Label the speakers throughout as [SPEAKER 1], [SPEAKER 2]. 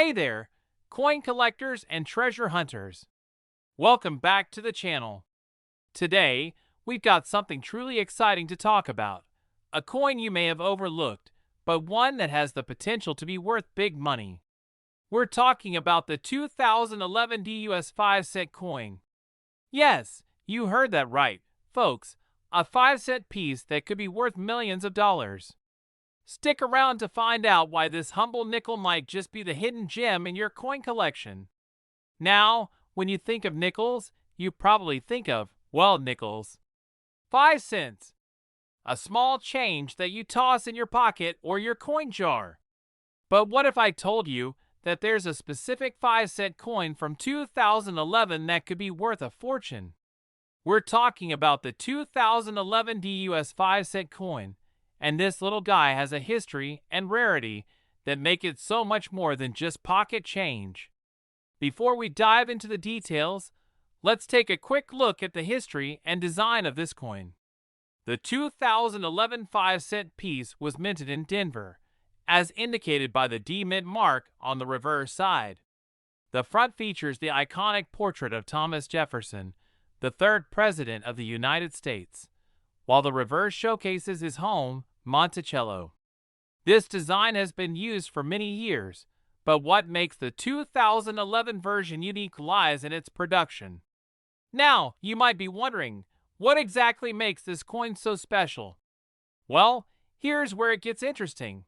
[SPEAKER 1] Hey there, coin collectors and treasure hunters. Welcome back to the channel. Today, we've got something truly exciting to talk about. A coin you may have overlooked, but one that has the potential to be worth big money. We're talking about the 2011 DUS 5-cent coin. Yes, you heard that right, folks. A 5-cent piece that could be worth millions of dollars. Stick around to find out why this humble nickel might just be the hidden gem in your coin collection. Now, when you think of nickels, you probably think of, well, nickels. 5 cents. A small change that you toss in your pocket or your coin jar. But what if I told you that there's a specific 5-cent coin from 2011 that could be worth a fortune? We're talking about the 2011 DUS 5-cent coin. And this little guy has a history and rarity that make it so much more than just pocket change. Before we dive into the details, let's take a quick look at the history and design of this coin. The 2011 5-cent piece was minted in Denver, as indicated by the D mint mark on the reverse side. The front features the iconic portrait of Thomas Jefferson, the third president of the United States, while the reverse showcases his home, Monticello. This design has been used for many years, but what makes the 2011 version unique lies in its production. Now, you might be wondering, what exactly makes this coin so special? Well, here's where it gets interesting.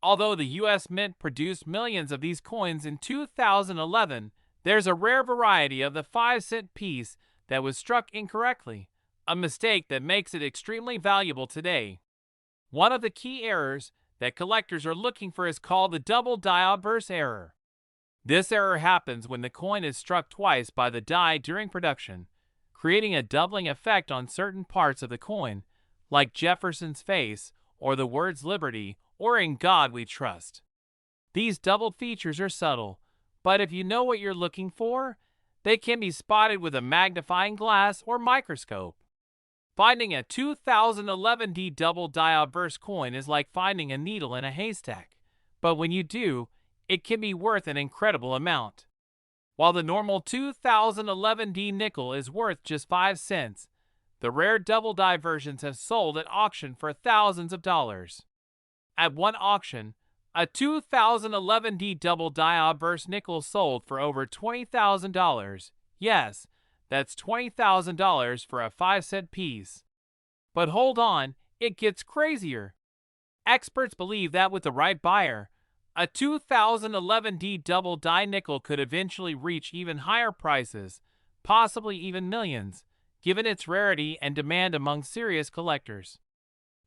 [SPEAKER 1] Although the US Mint produced millions of these coins in 2011, there's a rare variety of the 5-cent piece that was struck incorrectly, a mistake that makes it extremely valuable today. One of the key errors that collectors are looking for is called the double die obverse error. This error happens when the coin is struck twice by the die during production, creating a doubling effect on certain parts of the coin, like Jefferson's face or the words Liberty or In God We Trust. These doubled features are subtle, but if you know what you're looking for, they can be spotted with a magnifying glass or microscope. Finding a 2011 D double die obverse coin is like finding a needle in a haystack, but when you do, it can be worth an incredible amount. While the normal 2011 D nickel is worth just 5 cents, the rare double die versions have sold at auction for thousands of dollars. At one auction, a 2011 D double die obverse nickel sold for over $20,000. Yes, that's $20,000 for a 5-cent piece. But hold on, it gets crazier. Experts believe that with the right buyer, a 2011 D double die nickel could eventually reach even higher prices, possibly even millions, given its rarity and demand among serious collectors.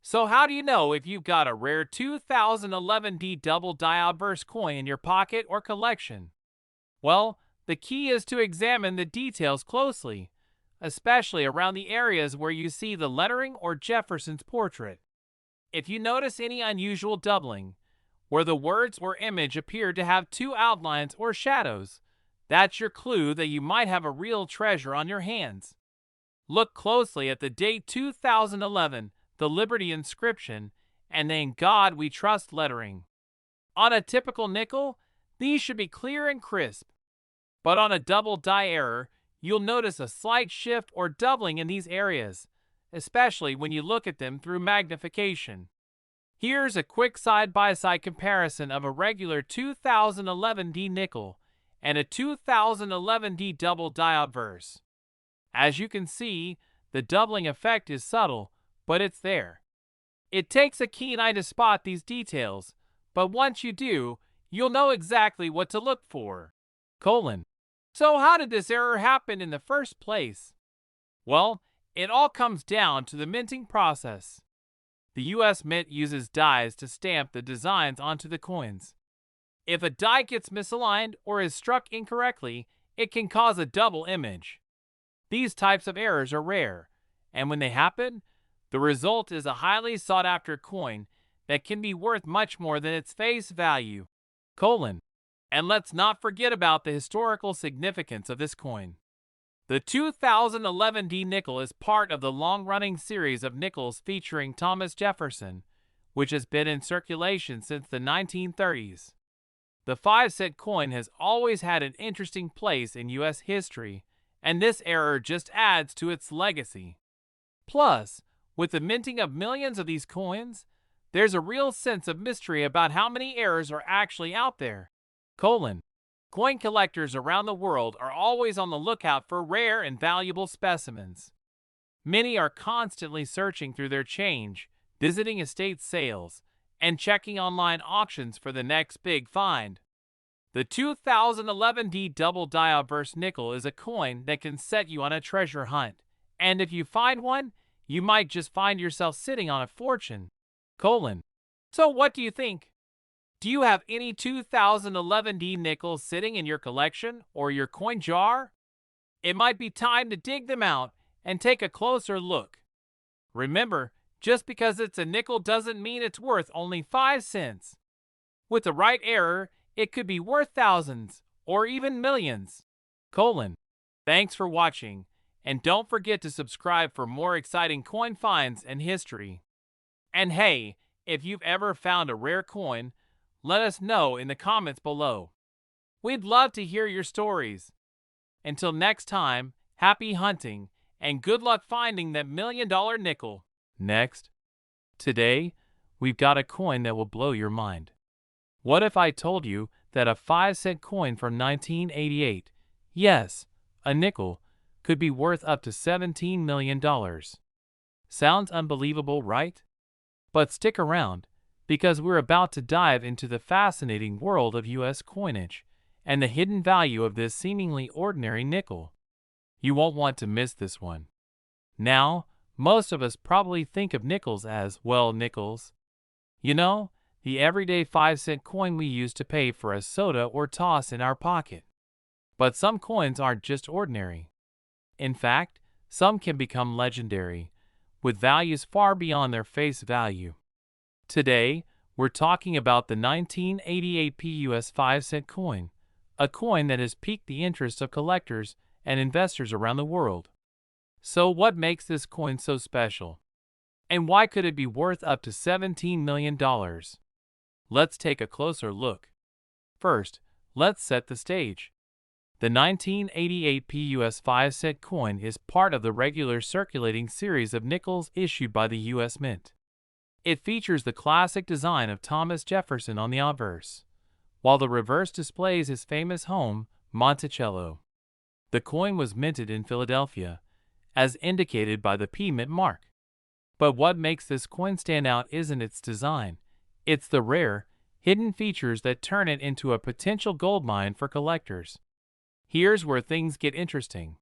[SPEAKER 1] So how do you know if you've got a rare 2011 D double die obverse coin in your pocket or collection? Well, the key is to examine the details closely, especially around the areas where you see the lettering or Jefferson's portrait. If you notice any unusual doubling, where the words or image appear to have two outlines or shadows, that's your clue that you might have a real treasure on your hands. Look closely at the date 2011, the Liberty inscription, and the In God We Trust lettering. On a typical nickel, these should be clear and crisp. But on a double die error, you'll notice a slight shift or doubling in these areas, especially when you look at them through magnification. Here's a quick side-by-side comparison of a regular 2011 D nickel and a 2011 D double die obverse. As you can see, the doubling effect is subtle, but it's there. It takes a keen eye to spot these details, but once you do, you'll know exactly what to look for. So how did this error happen in the first place? Well, it all comes down to the minting process. The US Mint uses dies to stamp the designs onto the coins. If a die gets misaligned or is struck incorrectly, it can cause a double image. These types of errors are rare, and when they happen, the result is a highly sought-after coin that can be worth much more than its face value. And let's not forget about the historical significance of this coin. The 2011 D nickel is part of the long-running series of nickels featuring Thomas Jefferson, which has been in circulation since the 1930s. The 5-cent coin has always had an interesting place in U.S. history, and this error just adds to its legacy. Plus, with the minting of millions of these coins, there's a real sense of mystery about how many errors are actually out there. Coin collectors around the world are always on the lookout for rare and valuable specimens. Many are constantly searching through their change, visiting estate sales, and checking online auctions for the next big find. The 2011 D Double Dioverse nickel is a coin that can set you on a treasure hunt, and if you find one, you might just find yourself sitting on a fortune. So what do you think? Do you have any 2011 D nickels sitting in your collection or your coin jar? It might be time to dig them out and take a closer look. Remember, just because it's a nickel doesn't mean it's worth only 5 cents. With the right error, it could be worth thousands or even millions. Thanks for watching, and don't forget to subscribe for more exciting coin finds and history. And hey, if you've ever found a rare coin, let us know in the comments below. We'd love to hear your stories. Until next time, happy hunting, and good luck finding that $1 million nickel. Next. Today, we've got a coin that will blow your mind. What if I told you that a 5-cent coin from 1988, yes, a nickel, could be worth up to $17 million? Sounds unbelievable, right? But stick around, because we're about to dive into the fascinating world of U.S. coinage and the hidden value of this seemingly ordinary nickel. You won't want to miss this one. Now, most of us probably think of nickels as, well, nickels. You know, the everyday 5-cent coin we use to pay for a soda or toss in our pocket. But some coins aren't just ordinary. In fact, some can become legendary, with values far beyond their face value. Today, we're talking about the 1988 PUS 5-cent coin, a coin that has piqued the interest of collectors and investors around the world. So what makes this coin so special? And why could it be worth up to $17 million? Let's take a closer look. First, let's set the stage. The 1988 PUS 5-cent coin is part of the regular circulating series of nickels issued by the U.S. Mint. It features the classic design of Thomas Jefferson on the obverse, while the reverse displays his famous home, Monticello. The coin was minted in Philadelphia, as indicated by the P Mint mark. But what makes this coin stand out isn't its design. It's the rare, hidden features that turn it into a potential goldmine for collectors. Here's where things get interesting.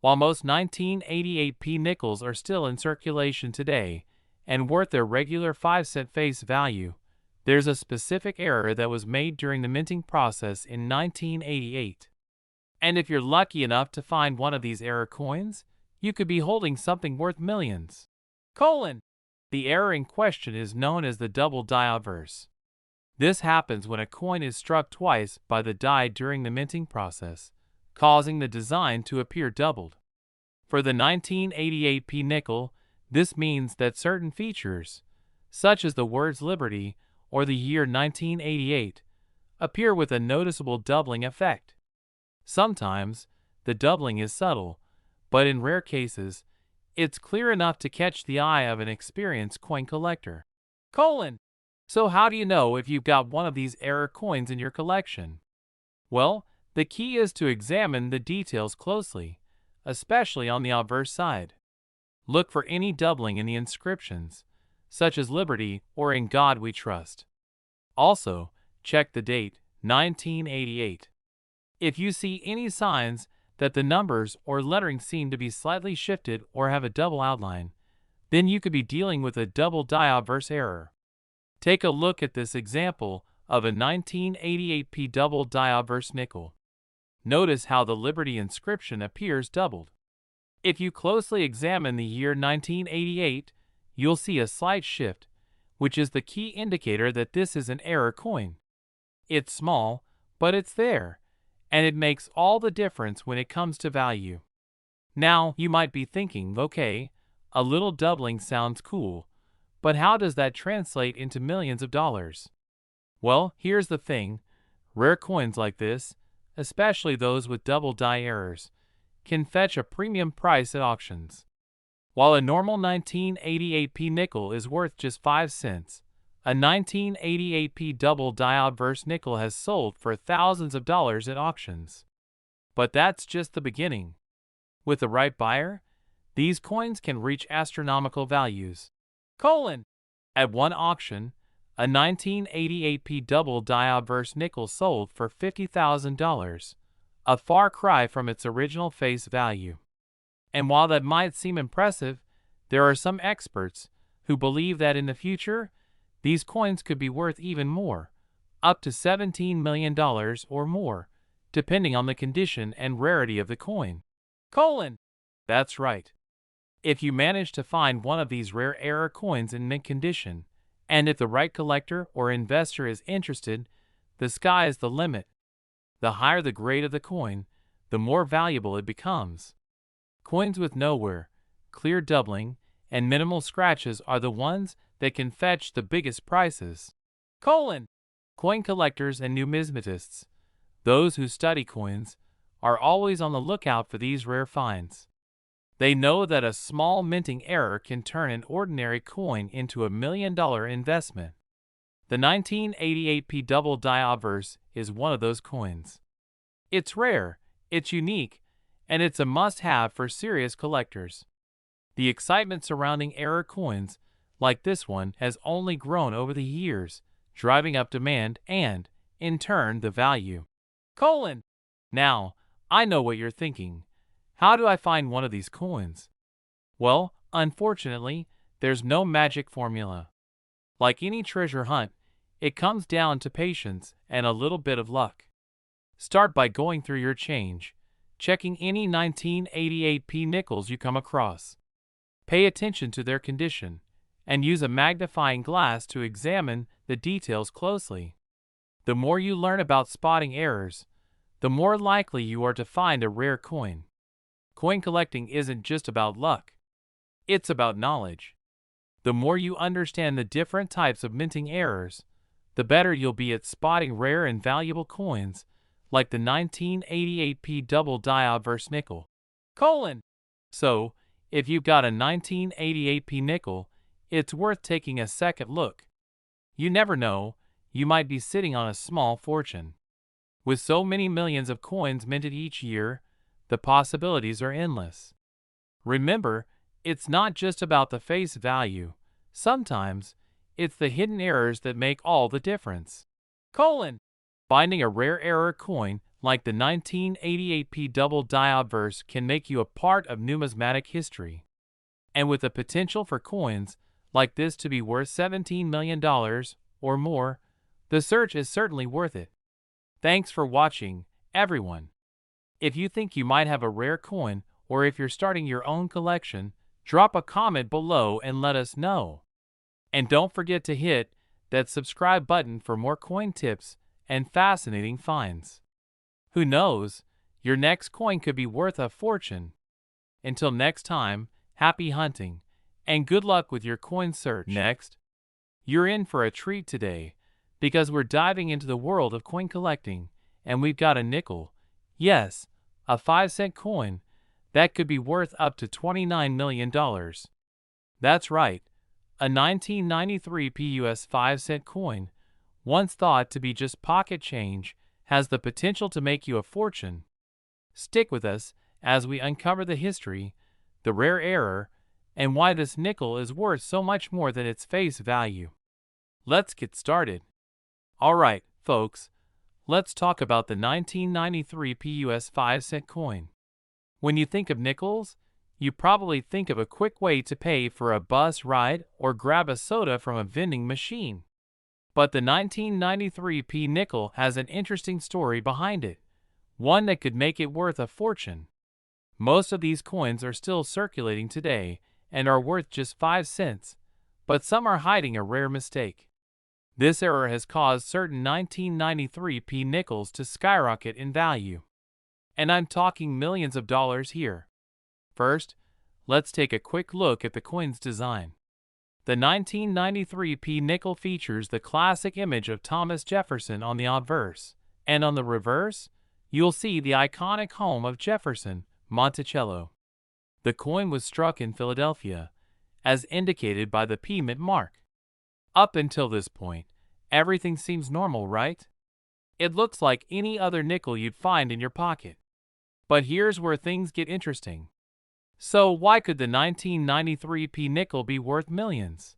[SPEAKER 1] While most 1988 P nickels are still in circulation today and worth their regular 5-cent face value, there's a specific error that was made during the minting process in 1988. And if you're lucky enough to find one of these error coins, you could be holding something worth millions. The error in question is known as the double dioverse. This happens when a coin is struck twice by the die during the minting process, causing the design to appear doubled. For the 1988 P nickel, this means that certain features, such as the words Liberty or the year 1988, appear with a noticeable doubling effect. Sometimes, the doubling is subtle, but in rare cases, it's clear enough to catch the eye of an experienced coin collector. So how do you know if you've got one of these error coins in your collection? Well, the key is to examine the details closely, especially on the obverse side. Look for any doubling in the inscriptions, such as Liberty or In God We Trust. Also, check the date, 1988. If you see any signs that the numbers or lettering seem to be slightly shifted or have a double outline, then you could be dealing with a double dioverse error. Take a look at this example of a 1988 P double dioverse nickel. Notice how the Liberty inscription appears doubled. If you closely examine the year 1988, you'll see a slight shift, which is the key indicator that this is an error coin. It's small, but it's there, and it makes all the difference when it comes to value. Now, you might be thinking, okay, a little doubling sounds cool, but how does that translate into millions of dollars? Well, here's the thing. Rare coins like this, especially those with double die errors, can fetch a premium price at auctions. While a normal 1988p nickel is worth just 5 cents, a 1988p double die obverse nickel has sold for thousands of dollars at auctions. But that's just the beginning. With the right buyer, these coins can reach astronomical values. At one auction, a 1988p double die obverse nickel sold for $50,000, a far cry from its original face value. And while that might seem impressive, there are some experts who believe that in the future, these coins could be worth even more, up to $17 million or more, depending on the condition and rarity of the coin. That's right. If you manage to find one of these rare error coins in mint condition, and if the right collector or investor is interested, the sky is the limit. The higher the grade of the coin, the more valuable it becomes. Coins with nowhere, clear doubling, and minimal scratches are the ones that can fetch the biggest prices. Coin collectors and numismatists, those who study coins, are always on the lookout for these rare finds. They know that a small minting error can turn an ordinary coin into $1 million investment. The 1988p double die obverse is one of those coins. It's rare, it's unique, and it's a must-have for serious collectors. The excitement surrounding error coins like this one has only grown over the years, driving up demand and, in turn, the value. Now, I know what you're thinking. How do I find one of these coins? Well, unfortunately, there's no magic formula. Like any treasure hunt, it comes down to patience and a little bit of luck. Start by going through your change, checking any 1988p nickels you come across. Pay attention to their condition, and use a magnifying glass to examine the details closely. The more you learn about spotting errors, the more likely you are to find a rare coin. Coin collecting isn't just about luck. It's about knowledge. The more you understand the different types of minting errors, the better you'll be at spotting rare and valuable coins like the 1988p double die obverse nickel. So, if you've got a 1988p nickel, it's worth taking a second look. You never know, you might be sitting on a small fortune. With so many millions of coins minted each year, the possibilities are endless. Remember, it's not just about the face value. Sometimes, it's the hidden errors that make all the difference. Finding a rare error coin like the 1988p double die obverse can make you a part of numismatic history. And with the potential for coins like this to be worth $17 million or more, the search is certainly worth it. Thanks for watching, everyone. If you think you might have a rare coin, or if you're starting your own collection, drop a comment below and let us know. And don't forget to hit that subscribe button for more coin tips and fascinating finds. Who knows, your next coin could be worth a fortune. Until next time, happy hunting, and good luck with your coin search. Next, you're in for a treat today, because we're diving into the world of coin collecting, and we've got a nickel. Yes, a 5-cent coin that could be worth up to $29 million. That's right, a 1993 PUS 5-cent coin, once thought to be just pocket change, has the potential to make you a fortune. Stick with us as we uncover the history, the rare error, and why this nickel is worth so much more than its face value. Let's get started. Alright, folks, let's talk about the 1993 PUS 5-cent coin. When you think of nickels, you probably think of a quick way to pay for a bus ride or grab a soda from a vending machine. But the 1993p nickel has an interesting story behind it, one that could make it worth a fortune. Most of these coins are still circulating today and are worth just 5 cents, but some are hiding a rare mistake. This error has caused certain 1993p nickels to skyrocket in value. And I'm talking millions of dollars here. First, let's take a quick look at the coin's design. The 1993p nickel features the classic image of Thomas Jefferson on the obverse, And on the reverse, you'll see the iconic home of Jefferson, Monticello. The coin was struck in Philadelphia, as indicated by the P mint mark. Up until this point, everything seems normal, right? It looks like any other nickel you'd find in your pocket. But here's where things get interesting. So why could the 1993 P nickel be worth millions?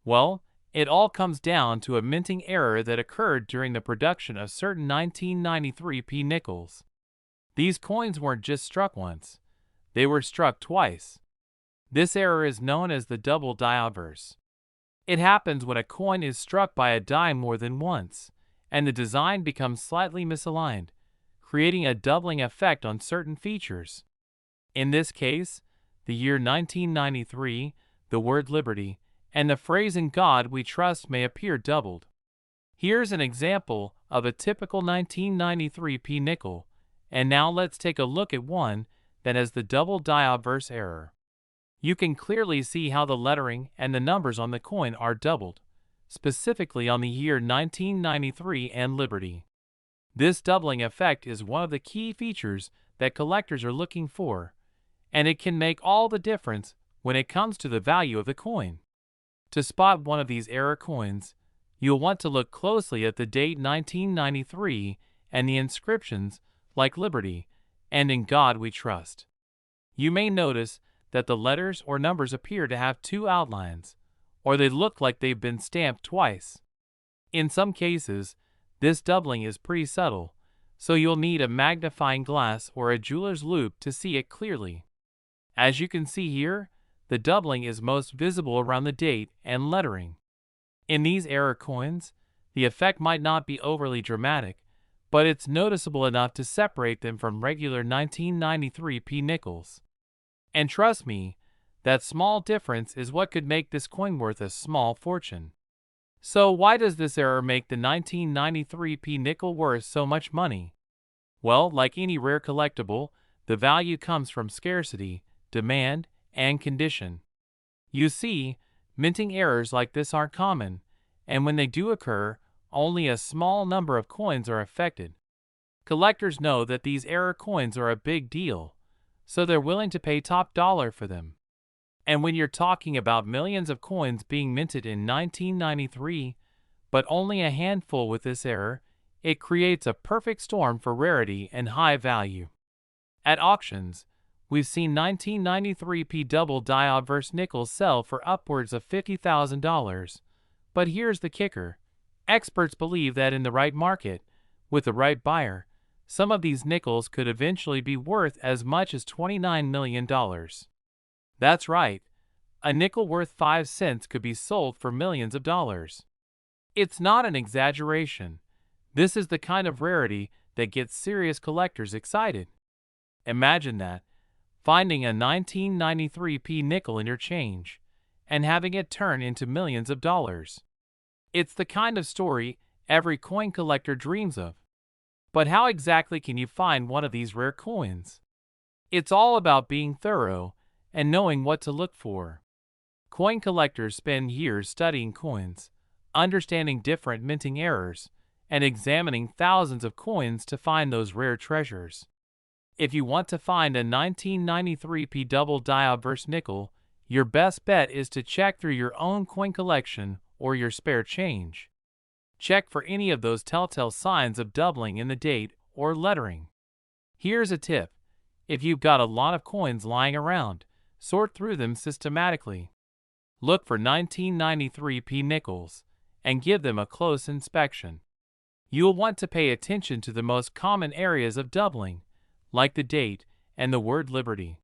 [SPEAKER 1] Well, it all comes down to a minting error that occurred during the production of certain 1993 P nickels. These coins weren't just struck once, they were struck twice. This error is known as the double die obverse. It happens when a coin is struck by a die more than once, and the design becomes slightly misaligned, creating a doubling effect on certain features. In this case, the year 1993, the word liberty, and the phrase "in God we trust" may appear doubled. Here's an example of a typical 1993 P nickel, and now let's take a look at one that has the double die obverse error. You can clearly see how the lettering and the numbers on the coin are doubled, specifically on the year 1993 and Liberty. This doubling effect is one of the key features that collectors are looking for, and it can make all the difference when it comes to the value of the coin. To spot one of these error coins, you'll want to look closely at the date 1993 and the inscriptions like Liberty and "In God We Trust." You may notice that the letters or numbers appear to have two outlines, or they look like they've been stamped twice. In some cases, this doubling is pretty subtle, so you'll need a magnifying glass or a jeweler's loupe to see it clearly. As you can see here, the doubling is most visible around the date and lettering. In these error coins, the effect might not be overly dramatic, but it's noticeable enough to separate them from regular 1993 P nickels. And trust me, that small difference is what could make this coin worth a small fortune. So why does this error make the 1993 P nickel worth so much money? Well, like any rare collectible, the value comes from scarcity, demand, and condition. You see, minting errors like this aren't common, and when they do occur, only a small number of coins are affected. Collectors know that these error coins are a big deal, so they're willing to pay top dollar for them. And when you're talking about millions of coins being minted in 1993, but only a handful with this error, it creates a perfect storm for rarity and high value. At auctions, we've seen 1993 P double die obverse nickels sell for upwards of $50,000. But here's the kicker. Experts believe that in the right market, with the right buyer, some of these nickels could eventually be worth as much as $29 million. That's right, a nickel worth 5 cents could be sold for millions of dollars. It's not an exaggeration. This is the kind of rarity that gets serious collectors excited. Imagine that, finding a 1993 P nickel in your change, and having it turn into millions of dollars. It's the kind of story every coin collector dreams of. But how exactly can you find one of these rare coins? It's all about being thorough and knowing what to look for. Coin collectors spend years studying coins, understanding different minting errors, and examining thousands of coins to find those rare treasures. If you want to find a 1993 P double die obverse nickel, your best bet is to check through your own coin collection or your spare change. Check for any of those telltale signs of doubling in the date or lettering. Here's a tip. If you've got a lot of coins lying around, sort through them systematically. Look for 1993 P nickels and give them a close inspection. You'll want to pay attention to the most common areas of doubling, like the date and the word Liberty.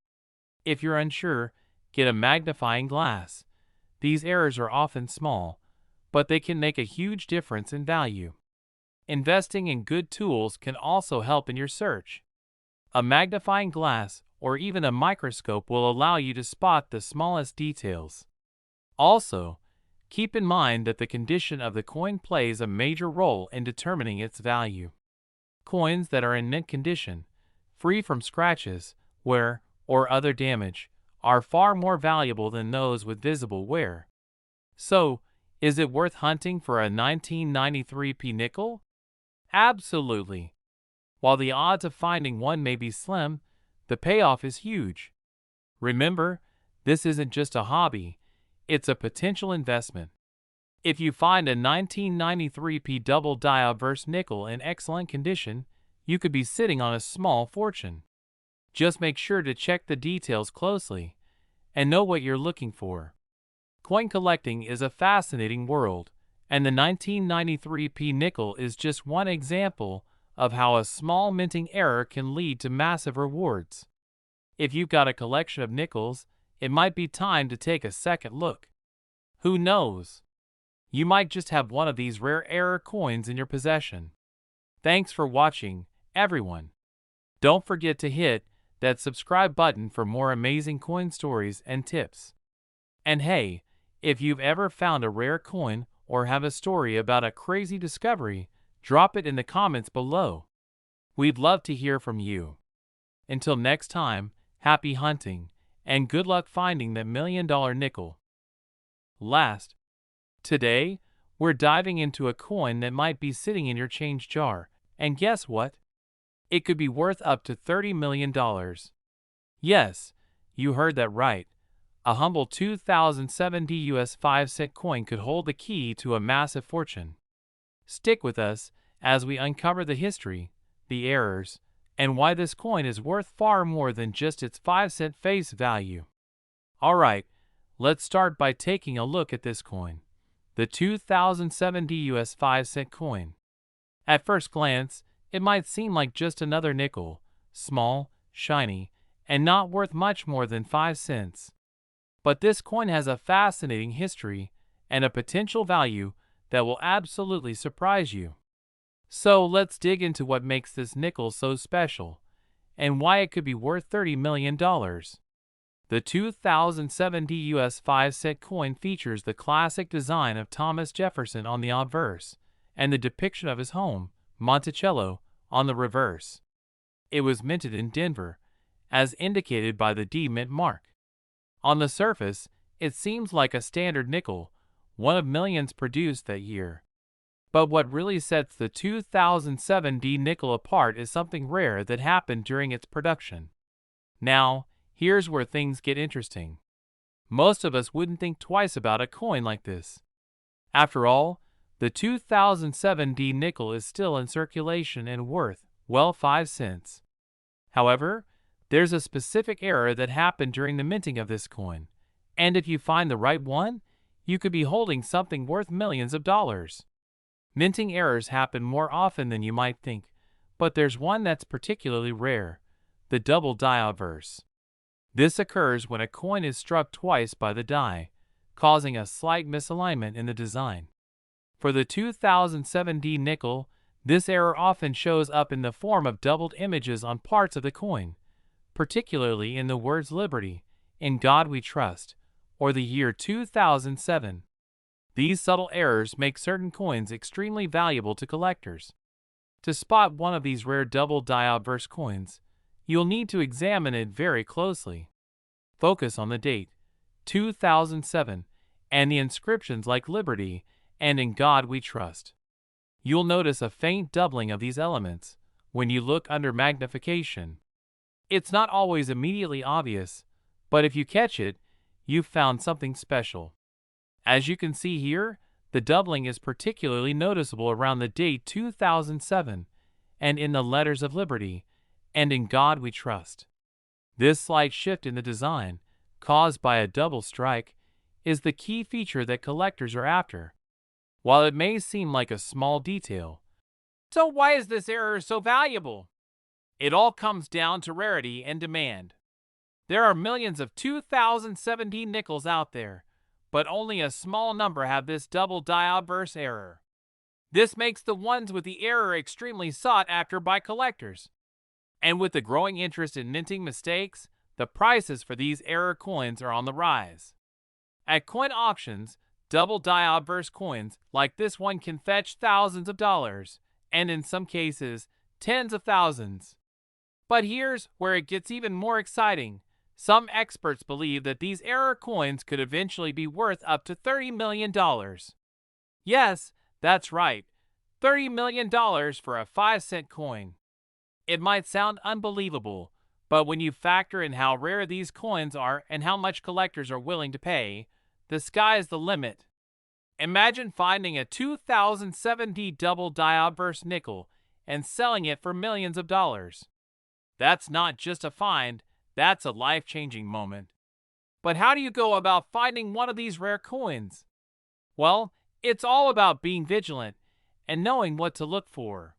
[SPEAKER 1] If you're unsure, get a magnifying glass. These errors are often small, but they can make a huge difference in value. Investing in good tools can also help in your search. A magnifying glass or even a microscope will allow you to spot the smallest details. Also, keep in mind that the condition of the coin plays a major role in determining its value. Coins that are in mint condition, free from scratches, wear, or other damage, are far more valuable than those with visible wear. So, is it worth hunting for a 1993 P nickel? Absolutely. While the odds of finding one may be slim, the payoff is huge. Remember, this isn't just a hobby, it's a potential investment. If you find a 1993 double die obverse nickel in excellent condition, you could be sitting on a small fortune. Just make sure to check the details closely and know what you're looking for. Coin collecting is a fascinating world, and the 1993 nickel is just one example of how a small minting error can lead to massive rewards. If you've got a collection of nickels, it might be time to take a second look. Who knows? You might just have one of these rare error coins in your possession. Thanks for watching, everyone. Don't forget to hit that subscribe button for more amazing coin stories and tips. And hey, if you've ever found a rare coin or have a story about a crazy discovery, drop it in the comments below. We'd love to hear from you. Until next time, happy hunting, and good luck finding that $1 million nickel. Today, we're diving into a coin that might be sitting in your change jar, and guess what? It could be worth up to $30 million. Yes, you heard that right. A humble 2070 US 5-cent coin could hold the key to a massive fortune. Stick with us as we uncover the history, the errors, and why this coin is worth far more than just its 5-cent face value. Alright, let's start by taking a look at this coin. The 2070 US 5-cent coin. At first glance, it might seem like just another nickel, small, shiny, and not worth much more than 5 cents. But this coin has a fascinating history and a potential value that will absolutely surprise you. So let's dig into what makes this nickel so special and why it could be worth $30 million. The 2070 US 5-cent coin features the classic design of Thomas Jefferson on the obverse and the depiction of his home, Monticello, on the reverse. It was minted in Denver, as indicated by the D Mint mark. On the surface, it seems like a standard nickel, one of millions produced that year. But what really sets the 2007 D nickel apart is something rare that happened during its production. Now, here's where things get interesting. Most of us wouldn't think twice about a coin like this. After all, the 2007 D nickel is still in circulation and worth, well, 5 cents. However, there's a specific error that happened during the minting of this coin, and if you find the right one, you could be holding something worth millions of dollars. Minting errors happen more often than you might think, but there's one that's particularly rare, the double die obverse. This occurs when a coin is struck twice by the die, causing a slight misalignment in the design. For the 2007 D nickel, this error often shows up in the form of doubled images on parts of the coin, particularly in the words Liberty, In God We Trust, or the year 2007. These subtle errors make certain coins extremely valuable to collectors. To spot one of these rare double die obverse coins, you'll need to examine it very closely. Focus on the date, 2007, and the inscriptions like Liberty and In God We Trust. You'll notice a faint doubling of these elements when you look under magnification. It's not always immediately obvious, but if you catch it, you've found something special. As you can see here, the doubling is particularly noticeable around the date 2007 and in the letters of Liberty and In God We Trust. This slight shift in the design, caused by a double strike, is the key feature that collectors are after. While it may seem like a small detail, so why is this error so valuable? It all comes down to rarity and demand. There are millions of 2017 nickels out there, but only a small number have this double die obverse error. This makes the ones with the error extremely sought after by collectors. And with the growing interest in minting mistakes, the prices for these error coins are on the rise. At coin auctions, double die obverse coins like this one can fetch thousands of dollars, and in some cases, tens of thousands. But here's where it gets even more exciting. Some experts believe that these error coins could eventually be worth up to $30 million. Yes, that's right, $30 million for a 5-cent coin. It might sound unbelievable, but when you factor in how rare these coins are and how much collectors are willing to pay, the sky's the limit. Imagine finding a 2007 double diode-burst nickel and selling it for millions of dollars. That's not just a find, that's a life-changing moment. But how do you go about finding one of these rare coins? Well, it's all about being vigilant and knowing what to look for.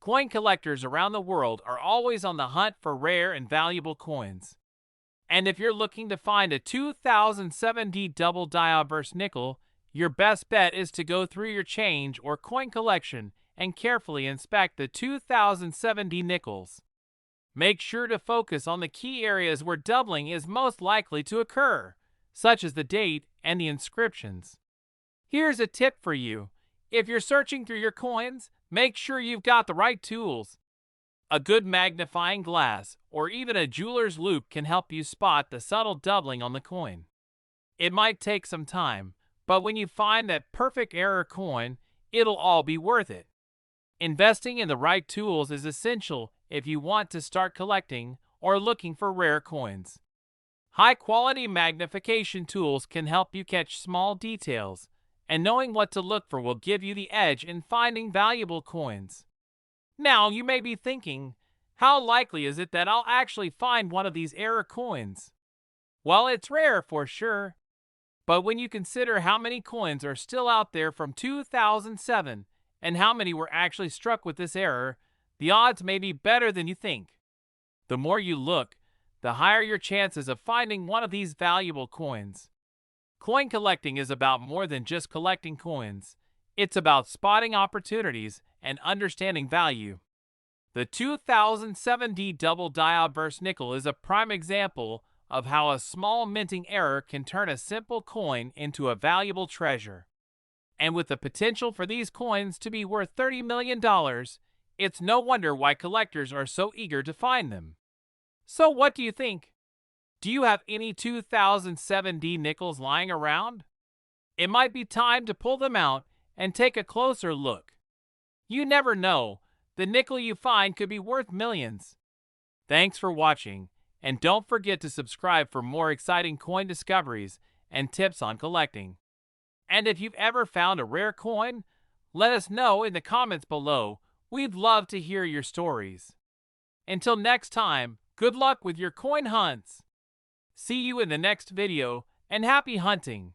[SPEAKER 1] Coin collectors around the world are always on the hunt for rare and valuable coins. And if you're looking to find a 2007 double diode-burst nickel, your best bet is to go through your change or coin collection and carefully inspect the 2007 nickels. Make sure to focus on the key areas where doubling is most likely to occur, such as the date and the inscriptions. Here's a tip for you. If you're searching through your coins, make sure you've got the right tools. A good magnifying glass or even a jeweler's loupe can help you spot the subtle doubling on the coin. It might take some time, but when you find that perfect error coin, it'll all be worth it. Investing in the right tools is essential if you want to start collecting or looking for rare coins. High-quality magnification tools can help you catch small details, and knowing what to look for will give you the edge in finding valuable coins. Now, you may be thinking, how likely is it that I'll actually find one of these error coins? Well, it's rare for sure. But when you consider how many coins are still out there from 2007 and how many were actually struck with this error, the odds may be better than you think. The more you look, the higher your chances of finding one of these valuable coins. Coin collecting is about more than just collecting coins. It's about spotting opportunities and understanding value. The 2007 double diode-burst nickel is a prime example of how a small minting error can turn a simple coin into a valuable treasure. And with the potential for these coins to be worth $30 million, it's no wonder why collectors are so eager to find them. So what do you think? Do you have any 2007 nickels lying around? It might be time to pull them out and take a closer look. You never know, the nickel you find could be worth millions. Thanks for watching, and don't forget to subscribe for more exciting coin discoveries and tips on collecting. And if you've ever found a rare coin, let us know in the comments below. We'd love to hear your stories. Until next time, good luck with your coin hunts. See you in the next video, and happy hunting!